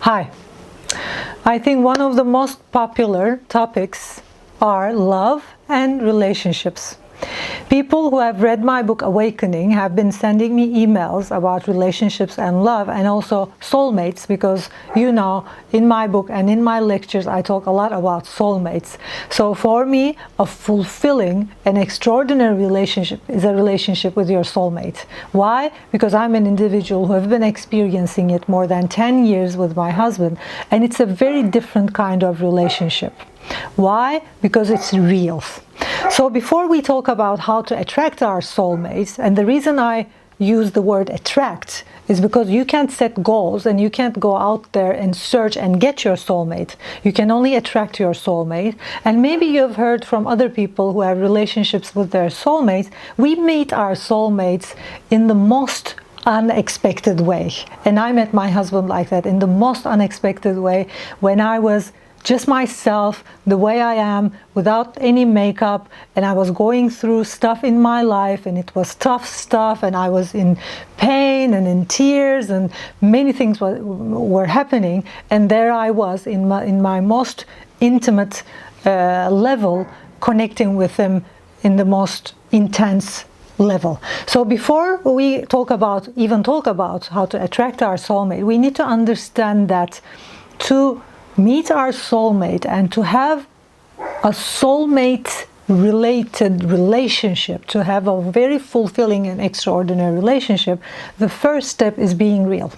Hi. I think one of the most popular topics are love and relationships. People who have read my book Awakening have been sending me emails about relationships and love, and also soulmates, because in my book and in my lectures I talk a lot about soulmates. So for me, a fulfilling and extraordinary relationship is a relationship with your soulmate. Why? Because I'm an individual who have been experiencing it more than 10 years with my husband, and it's a very different kind of relationship. Why? Because it's real. So before we talk about how to attract our soulmates, and the reason I use the word attract is because you can't set goals and you can't go out there and search and get your soulmate. You can only attract your soulmate. And maybe you've heard from other people who have relationships with their soulmates. We meet our soulmates in the most unexpected way. And I met my husband like that, in the most unexpected way, when I was just myself, the way I am, without any makeup, and I was going through stuff in my life, and it was tough stuff, and I was in pain and in tears, and many things were happening, and there I was in my most intimate level, connecting with him in the most intense level. So before we even talk about how to attract our soulmate, we need to understand that to meet our soulmate and to have a soulmate related relationship, to have a very fulfilling and extraordinary relationship, the first step is being real.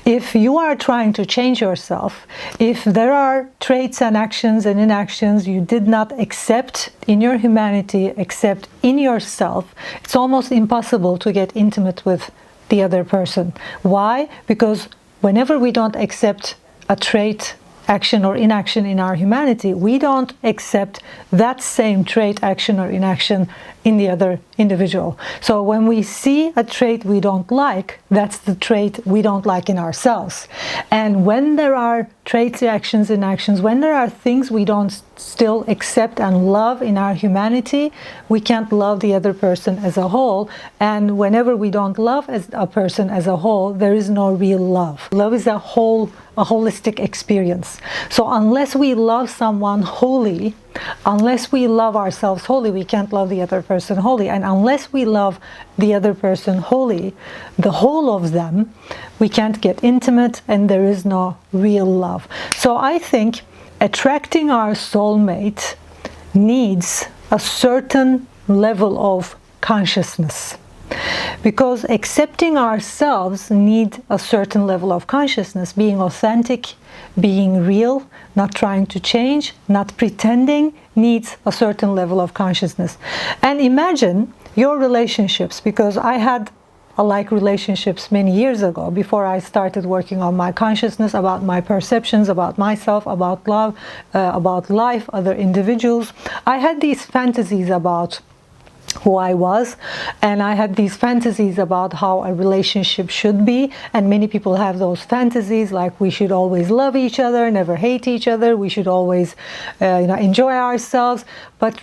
If you are trying to change yourself, if there are traits and actions and inactions you did not accept in your humanity, accept in yourself, it's almost impossible to get intimate with the other person. Why? Because whenever we don't accept a trait, action or inaction in our humanity, we don't accept that same trait, action or inaction in the other individual. So when we see a trait we don't like, that's the trait we don't like in ourselves. And when there are traits, actions, inactions, when there are things we don't still accept and love in our humanity, we can't love the other person as a whole. And whenever we don't love as a person as a whole, there is no real love. Love is a holistic experience. So unless we love someone wholly, unless we love ourselves wholly, we can't love the other person wholly. And unless we love the other person wholly, the whole of them, we can't get intimate, and there is no real love. So I think attracting our soulmate needs a certain level of consciousness, because accepting ourselves needs a certain level of consciousness. Being authentic, being real, not trying to change, not pretending, needs a certain level of consciousness. And imagine your relationships, because I had like relationships many years ago, before I started working on my consciousness, about my perceptions, about myself, about love, about life, other individuals. I had these fantasies about who I was, and I had these fantasies about how a relationship should be, and many people have those fantasies, like we should always love each other, never hate each other, we should always enjoy ourselves. But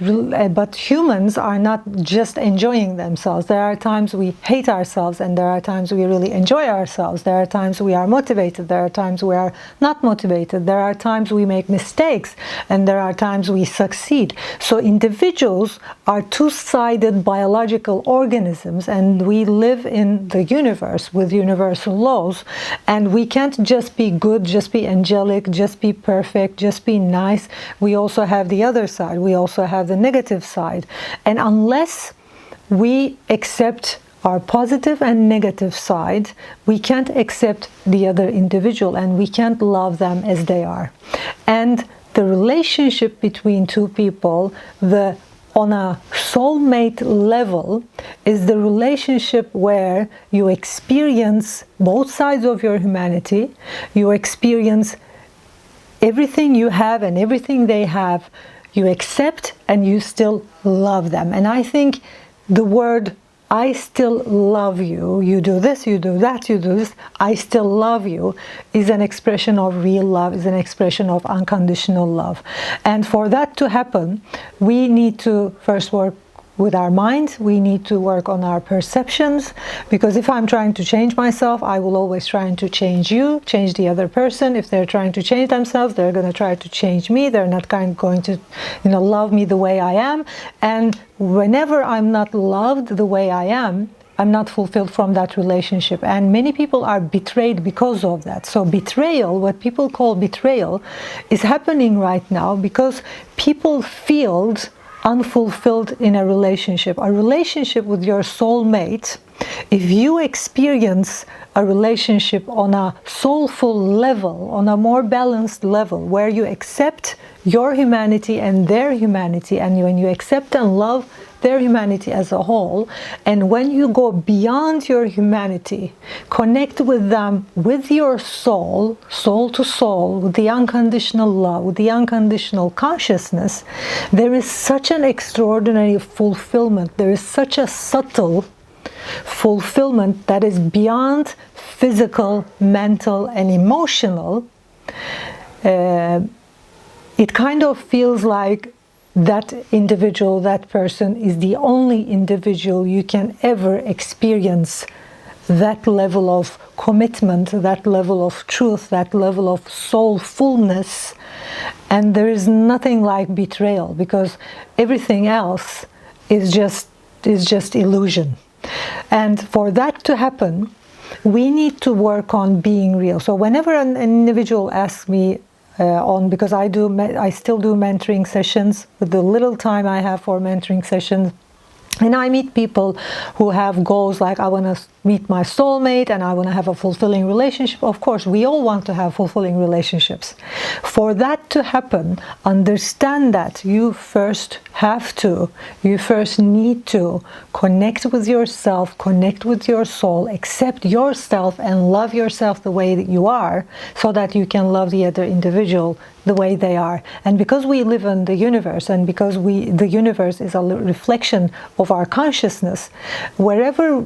humans are not just enjoying themselves. There are times we hate ourselves, and there are times we really enjoy ourselves. There are times we are motivated, there are times we are not motivated, there are times we make mistakes, and there are times we succeed. So individuals are two-sided biological organisms, and we live in the universe with universal laws, and we can't just be good, just be angelic, just be perfect, just be nice. We also have the other side. We also have the negative side. And unless we accept our positive and negative side, we can't accept the other individual, and we can't love them as they are. And the relationship between two people, on a soulmate level, is the relationship where you experience both sides of your humanity. You experience everything you have and everything they have. You accept, and you still love them. And I think the word "I still love you," you do this, you do that, you do this, "I still love you," is an expression of real love, is an expression of unconditional love. And for that to happen, we need to first work with our mind. We need to work on our perceptions, because if I'm trying to change myself, I will always trying to change you, change the other person. If they're trying to change themselves, they're going to try to change me. They're not going to, love me the way I am. And whenever I'm not loved the way I am, I'm not fulfilled from that relationship. And many people are betrayed because of that. So betrayal, what people call betrayal, is happening right now because people feel unfulfilled in a relationship. A relationship with your soulmate, if you experience a relationship on a soulful level, on a more balanced level, where you accept your humanity and their humanity, and when you accept and love their humanity as a whole, and when you go beyond your humanity, connect with them with your soul, soul to soul, with the unconditional love, with the unconditional consciousness, there is such an extraordinary fulfillment. There is such a subtle fulfillment that is beyond physical, mental, and emotional. It kind of feels like that individual, that person, is the only individual you can ever experience that level of commitment, that level of truth, that level of soulfulness. And there is nothing like betrayal, because everything else is just illusion. And for that to happen, we need to work on being real. So whenever an individual asks me because I still do mentoring sessions with the little time I have for mentoring sessions, and I meet people who have goals like, I want to meet my soulmate and I want to have a fulfilling relationship. Of course, we all want to have fulfilling relationships. For that to happen, understand that you first need to connect with yourself, connect with your soul, accept yourself and love yourself the way that you are, so that you can love the other individual the way they are. And because we live in the universe, and because the universe is a reflection of our consciousness, whatever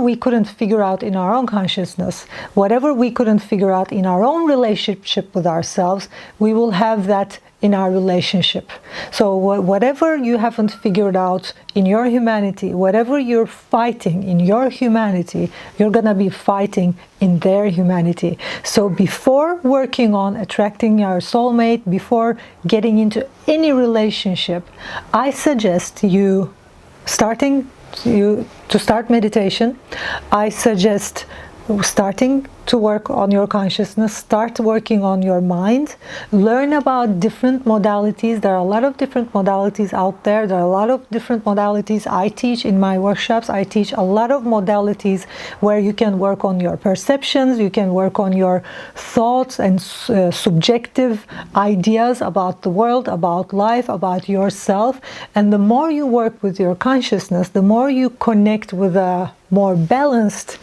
we couldn't figure out in our own consciousness, whatever we couldn't figure out in our own relationship with ourselves, we will have that in our relationship. So whatever you haven't figured out in your humanity, whatever you're fighting in your humanity, you're gonna be fighting in their humanity. So before working on attracting your soulmate, before getting into any relationship, I suggest you to start meditation. I suggest starting to work on your consciousness, start working on your mind, learn about different modalities. There are a lot of different modalities out there. There are a lot of different modalities I teach in my workshops. I teach a lot of modalities where you can work on your perceptions, you can work on your thoughts and subjective ideas about the world, about life, about yourself. And the more you work with your consciousness, the more you connect with a more balanced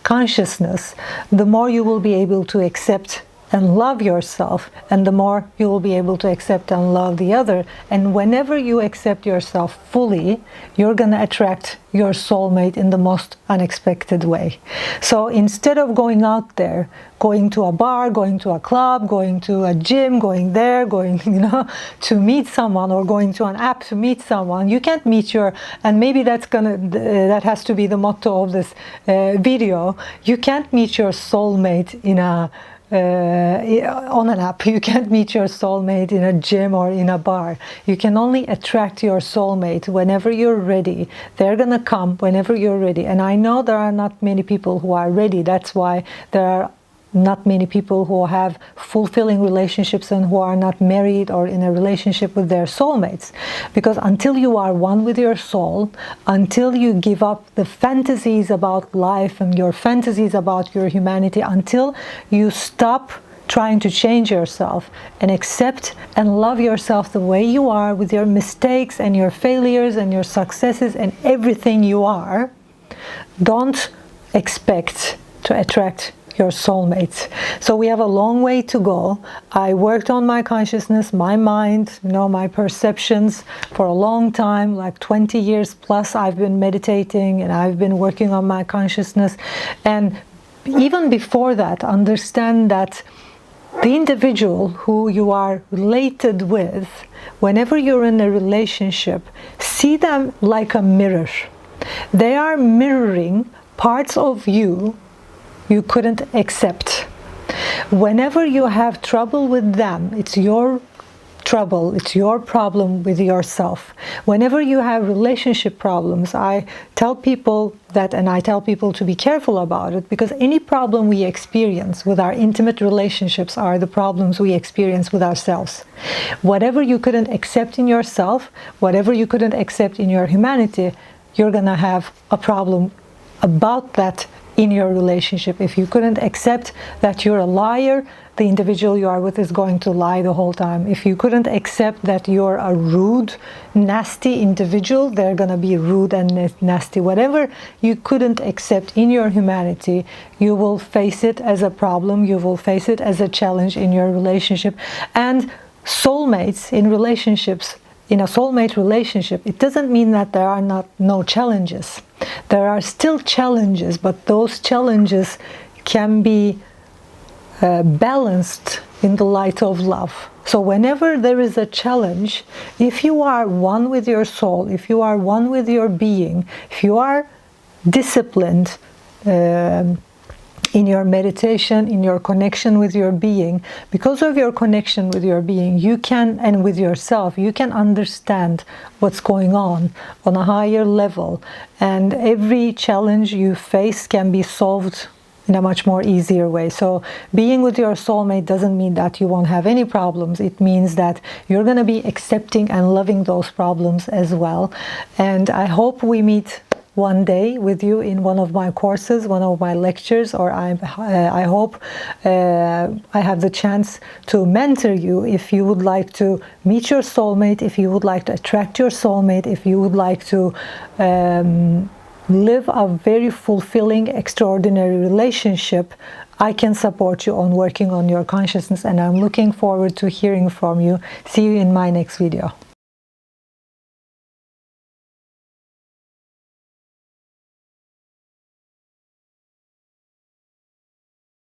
consciousness, the more you will be able to accept and love yourself, and the more you will be able to accept and love the other. And whenever you accept yourself fully, you're going to attract your soulmate in the most unexpected way. So instead of going out there, going to a bar, going to a club, going to a gym, going to meet someone, or going to an app to meet someone, you can't meet and maybe that has to be the motto of this video. You can't meet your soulmate on an app. You can't meet your soulmate in a gym or in a bar. You can only attract your soulmate whenever you're ready. They're gonna come whenever you're ready. And I know there are not many people who are ready. That's why there are not many people who have fulfilling relationships and who are not married or in a relationship with their soulmates. Because until you are one with your soul, until you give up the fantasies about life and your fantasies about your humanity, until you stop trying to change yourself and accept and love yourself the way you are, with your mistakes and your failures and your successes and everything you are, don't expect to attract your soulmates. So we have a long way to go. I worked on my consciousness, my mind, my perceptions for a long time, like 20 years plus I've been meditating and I've been working on my consciousness. And even before that, understand that The individual who you are related with, whenever you're in a relationship, see them like a mirror. They are mirroring parts of you you couldn't accept. Whenever you have trouble with them, it's your trouble, it's your problem with yourself. Whenever you have relationship problems, I tell people that, and I tell people to be careful about it, because any problem we experience with our intimate relationships are the problems we experience with ourselves. Whatever you couldn't accept in yourself, whatever you couldn't accept in your humanity, you're gonna have a problem about that in your relationship. If you couldn't accept that you're a liar, the individual you are with is going to lie the whole time. If you couldn't accept that you're a rude, nasty individual, they're going to be rude and nasty. Whatever you couldn't accept in your humanity, you will face it as a problem, you will face it as a challenge in your relationship. And soulmates in relationships, in a soulmate relationship, it doesn't mean that there are no challenges. There are still challenges, but those challenges can be balanced in the light of love. So whenever there is a challenge, if you are one with your soul, if you are one with your being, if you are disciplined in your meditation, in your connection with your being, because of your connection with your being, you can, and with yourself, you can understand what's going on a higher level. And every challenge you face can be solved in a much more easier way. So being with your soulmate doesn't mean that you won't have any problems. It means that you're going to be accepting and loving those problems as well. And I hope we meet one day with you in one of my courses, one of my lectures, or I hope I have the chance to mentor you if you would like to meet your soulmate, if you would like to attract your soulmate, if you would like to live a very fulfilling, extraordinary relationship. I can support you on working on your consciousness, and I'm looking forward to hearing from you. See you in my next video.